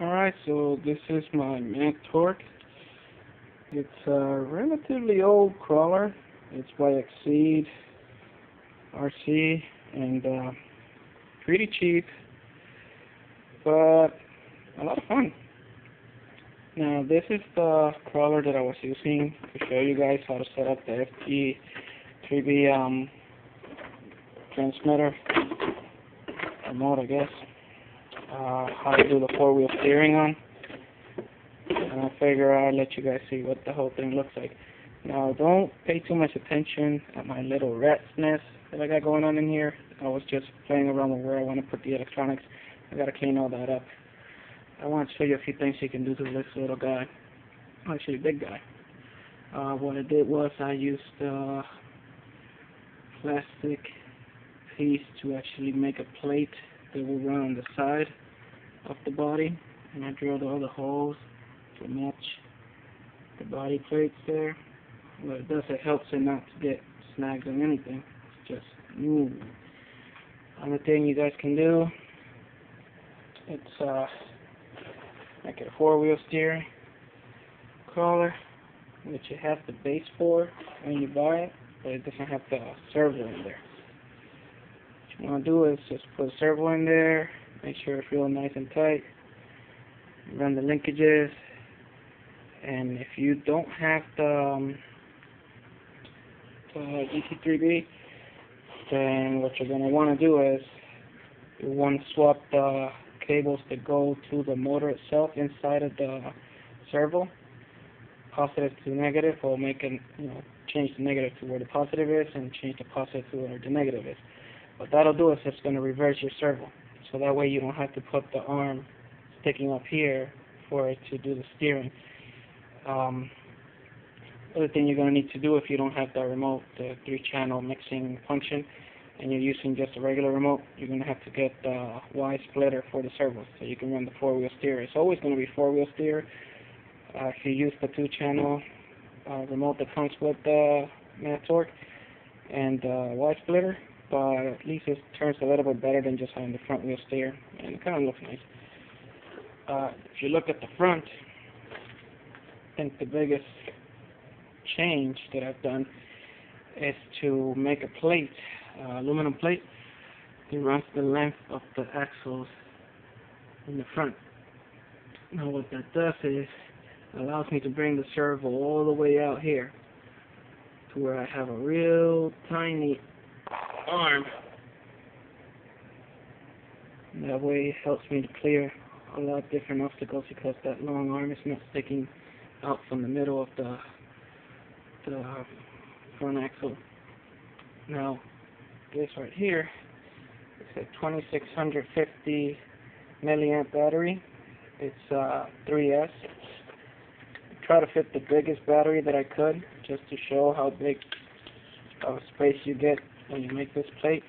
Alright, so this is my Mac Torque. It's a relatively old crawler. It's by Exceed RC and pretty cheap, but a lot of fun. Now this is the crawler that I was using to show you guys how to set up the FG3B transmitter remote, I guess. How to do the four-wheel steering on. And I figure I'll let you guys see what the whole thing looks like. Now don't pay too much attention at my little rat's nest that I got going on in here. I was just playing around with where I want to put the electronics. I gotta clean all that up. I want to show you a few things you can do to this little guy. Actually, big guy. What I did was I used a plastic piece to actually make a plate that will run on the side of the body, and I drilled all the holes to match the body plates there. What it does, it helps it not to get snagged on anything. It's just move. Another thing you guys can do, it's make it a four-wheel steering crawler, which you have the base for when you buy it, but it doesn't have the servo in there. What you want to do is just put a servo in there, make sure it's real nice and tight, run the linkages, and if you don't have the GT3B, then what you're going to want to do is you want to swap the cables that go to the motor itself inside of the servo. Positive to negative will make it, change the negative to where the positive is and change the positive to where the negative is. What that'll do is it's going to reverse your servo. So that way you don't have to put the arm sticking up here for it to do the steering. Other thing you're going to need to do if you don't have the remote, the 3-channel mixing function, and you're using just a regular remote, you're going to have to get the Y splitter for the servos so you can run the four-wheel steer. It's always going to be four-wheel steer. If you use the 2-channel remote that comes with the Mac Torque and Y splitter, but at least it turns a little bit better than just having the front-wheel steer, and it kind of looks nice. If you look at the front, I think the biggest change that I've done is to make a plate, aluminum plate, that runs the length of the axles in the front. Now what that does is it allows me to bring the servo all the way out here to where I have a real tiny arm. And that way it helps me to clear a lot of different obstacles because that long arm is not sticking out from the middle of the front axle. Now this right here is a 2650 milliamp battery. It's 3S. I try to fit the biggest battery that I could just to show how big of space you get when you make this plate.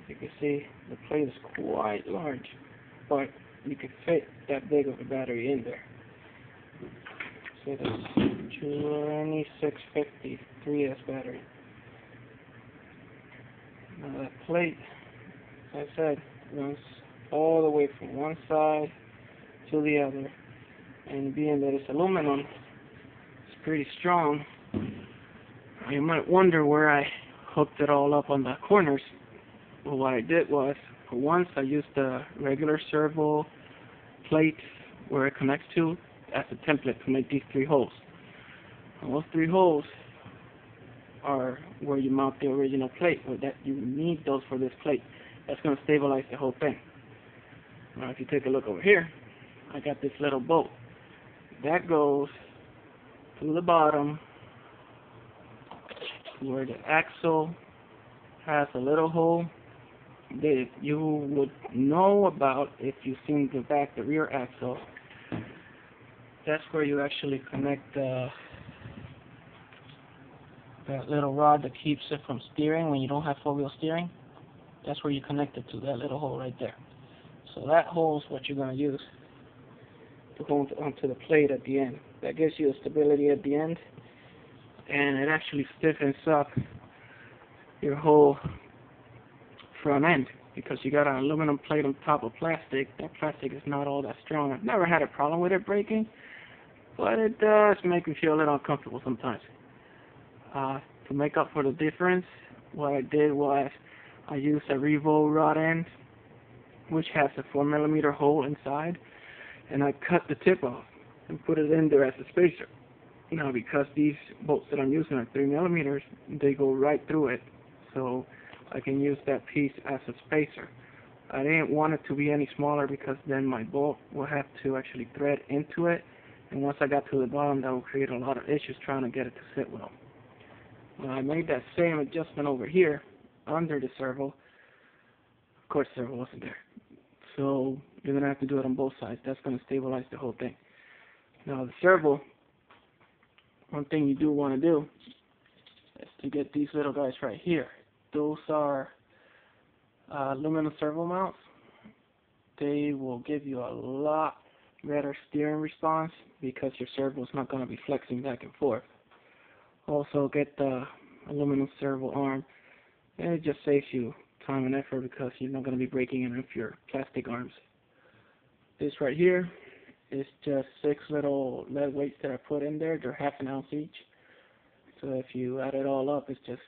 You can see the plate is quite large, but you can fit that big of a battery in there. So that's 2650 3S battery. Now that plate, as I said, runs all the way from one side to the other, and being that it's aluminum, it's pretty strong. You might wonder where I hooked it all up on the corners. Well, what I did was, for once, I used the regular servo plate where it connects to as a template to make these 3 holes. And those 3 holes are where you mount the original plate. Or that you need those for this plate. That's going to stabilize the whole thing. Now, if you take a look over here, I got this little bolt that goes to the bottom where the axle has a little hole that you would know about if you've seen the rear axle. That's where you actually connect that little rod that keeps it from steering when you don't have four-wheel steering. That's where you connect it to, that little hole right there. So that hole is what you're going to use to hold onto the plate at the end. That gives you a stability at the end, and it actually stiffens up your whole front end, because you got an aluminum plate on top of plastic. That plastic is not all that strong. I've never had a problem with it breaking, but it does make me feel a little uncomfortable sometimes. To make up for the difference, what I did was I used a Revo rod end, which has a 4mm hole inside, and I cut the tip off and put it in there as a spacer. Now, because these bolts that I'm using are 3mm, they go right through it, so I can use that piece as a spacer. I didn't want it to be any smaller because then my bolt will have to actually thread into it, and once I got to the bottom, that will create a lot of issues trying to get it to sit well. Now, I made that same adjustment over here under the servo. Of course, the servo wasn't there, so you're going to have to do it on both sides. That's going to stabilize the whole thing. Now, the servo, one thing you do want to do is to get these little guys right here. Those are aluminum servo mounts. They will give you a lot better steering response because your servo is not going to be flexing back and forth. Also, get the aluminum servo arm, and it just saves you time and effort because you're not going to be breaking any of your plastic arms. This right here is just 6 little lead weights that I put in there. They're half an ounce each. So if you add it all up, it's just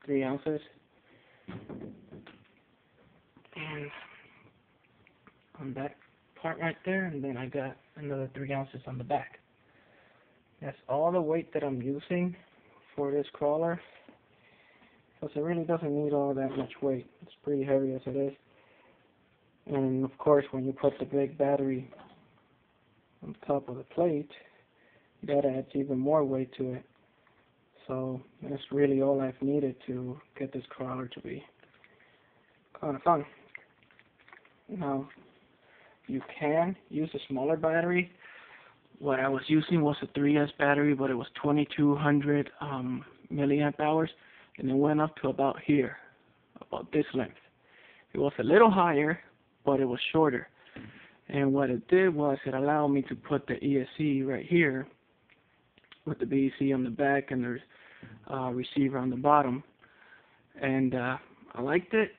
3 ounces. And on that part right there, and then I got another 3 ounces on the back. That's all the weight that I'm using for this crawler, because it really doesn't need all that much weight. It's pretty heavy as it is. And of course, when you put the big battery on top of the plate, that adds even more weight to it. So that's really all I've needed to get this crawler to be kind of fun. Now, you can use a smaller battery. What I was using was a 3S battery, but it was 2200 milliamp hours, and it went up to about here, about this length. It was a little higher, but it was shorter. And what it did was it allowed me to put the ESC right here with the BEC on the back and the receiver on the bottom. And I liked it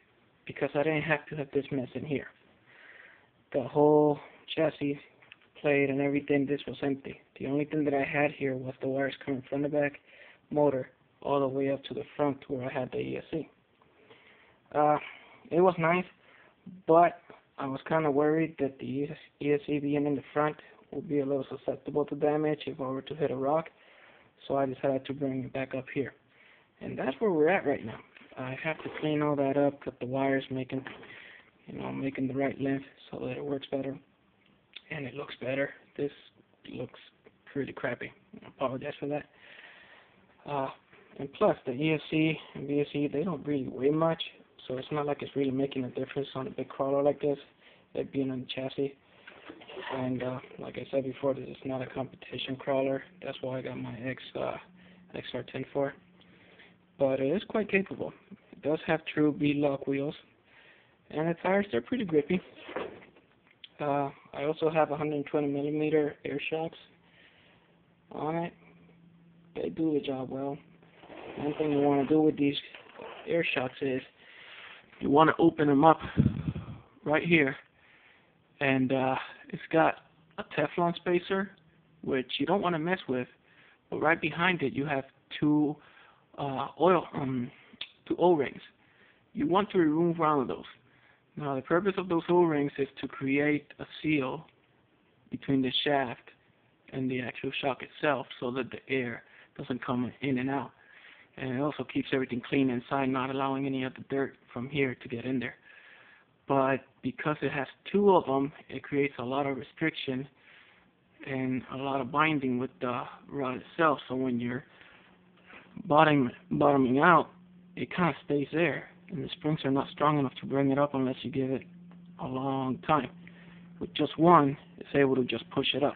because I didn't have to have this mess in here. The whole chassis plate and everything, this was empty. The only thing that I had here was the wires coming from the back motor all the way up to the front where I had the ESC. It was nice, but I was kind of worried that the ESC being in the front would be a little susceptible to damage if I were to hit a rock, so I decided to bring it back up here. And that's where we're at right now. I have to clean all that up, cut the wires, making the right length so that it works better and it looks better. This looks pretty crappy. I apologize for that. And plus, the ESC and VSC, they don't really weigh much, so it's not like it's really making a difference on a big crawler like this, it being on the chassis. And like I said before, this is not a competition crawler. That's why I got my XR10 for. But it is quite capable. It does have true bead-lock wheels, and the tires, they're pretty grippy. I also have 120mm air shocks on it. They do the job well. One thing you want to do with these air shocks is you want to open them up right here, and it's got a Teflon spacer, which you don't want to mess with, but right behind it you have two O-rings. You want to remove one of those. Now, the purpose of those O-rings is to create a seal between the shaft and the actual shock itself so that the air doesn't come in and out. And it also keeps everything clean inside, not allowing any of the dirt from here to get in there. But because it has two of them, it creates a lot of restriction and a lot of binding with the rod itself. So when you're bottoming out, it kind of stays there. And the springs are not strong enough to bring it up unless you give it a long time. With just one, it's able to just push it up.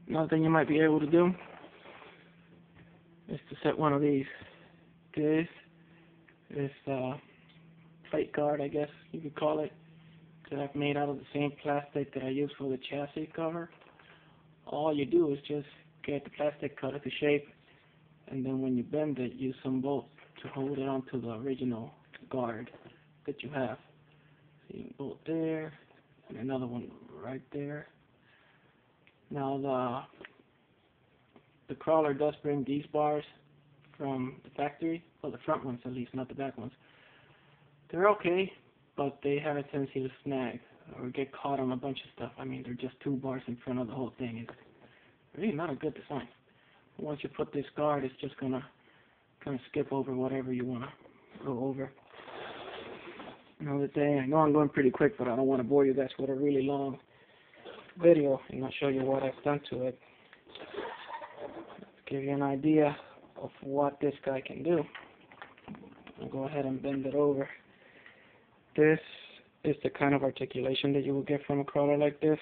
Another thing you might be able to do is to set one of these. This is plate guard, I guess you could call it, that I've made out of the same plastic that I use for the chassis cover. All you do is just get the plastic cut into shape, and then when you bend it, use some bolts to hold it onto the original guard that you have. So you can bolt there, and another one right there. Now the crawler does bring these bars from the factory, well the front ones at least, not the back ones. They're okay, but they have a tendency to snag or get caught on a bunch of stuff. I mean, they're just 2 bars in front of the whole thing. It's really not a good design. Once you put this guard, it's just gonna kind of skip over whatever you wanna go over. Another thing, I know I'm going pretty quick, but I don't want to bore you guys with a really long video and not show you what I've done to it. Give you an idea of what this guy can do. I'll go ahead and bend it over. This is the kind of articulation that you will get from a crawler like this.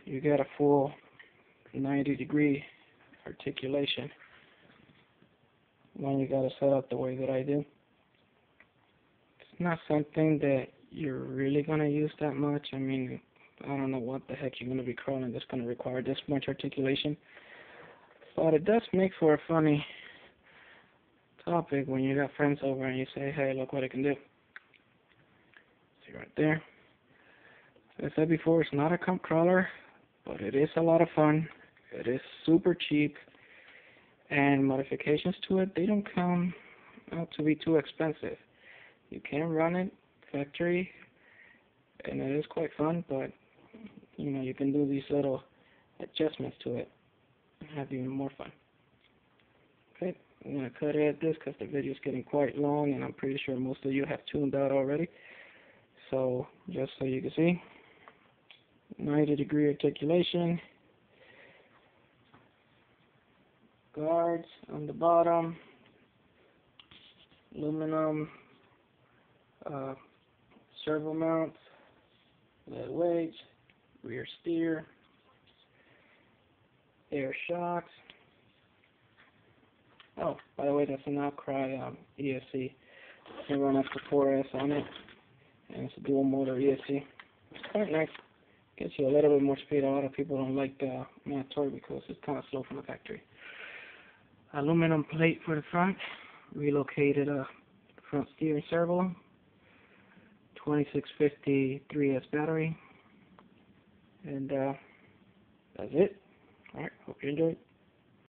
You get a full 90-degree articulation when you got it set up the way that I do. It's not something that you're really going to use that much. I mean, I don't know what the heck you're going to be crawling that's going to require this much articulation. But it does make for a funny topic when you got friends over and you say, hey, look what it can do. See right there. As I said before, it's not a comp crawler, but it is a lot of fun. It is super cheap. And modifications to it, they don't come out to be too expensive. You can run it factory, and it is quite fun, but you know, you can do these little adjustments to it and have even more fun. Okay, I'm going to cut it at this because the video is getting quite long, and I'm pretty sure most of you have tuned out already. So, just so you can see, 90-degree articulation, guards on the bottom, aluminum servo mounts, lead weights, rear steer, air shocks. Oh, by the way, that's an outcry ESC. You can run up to 4S on it, and it's a dual motor ESC. It's quite nice. Gets you a little bit more speed. A lot of people don't like the mandatory because it's kind of slow from the factory. Aluminum plate for the front. Relocated front steering servo. 2650 3S battery. And that's it. Alright, hope you enjoyed.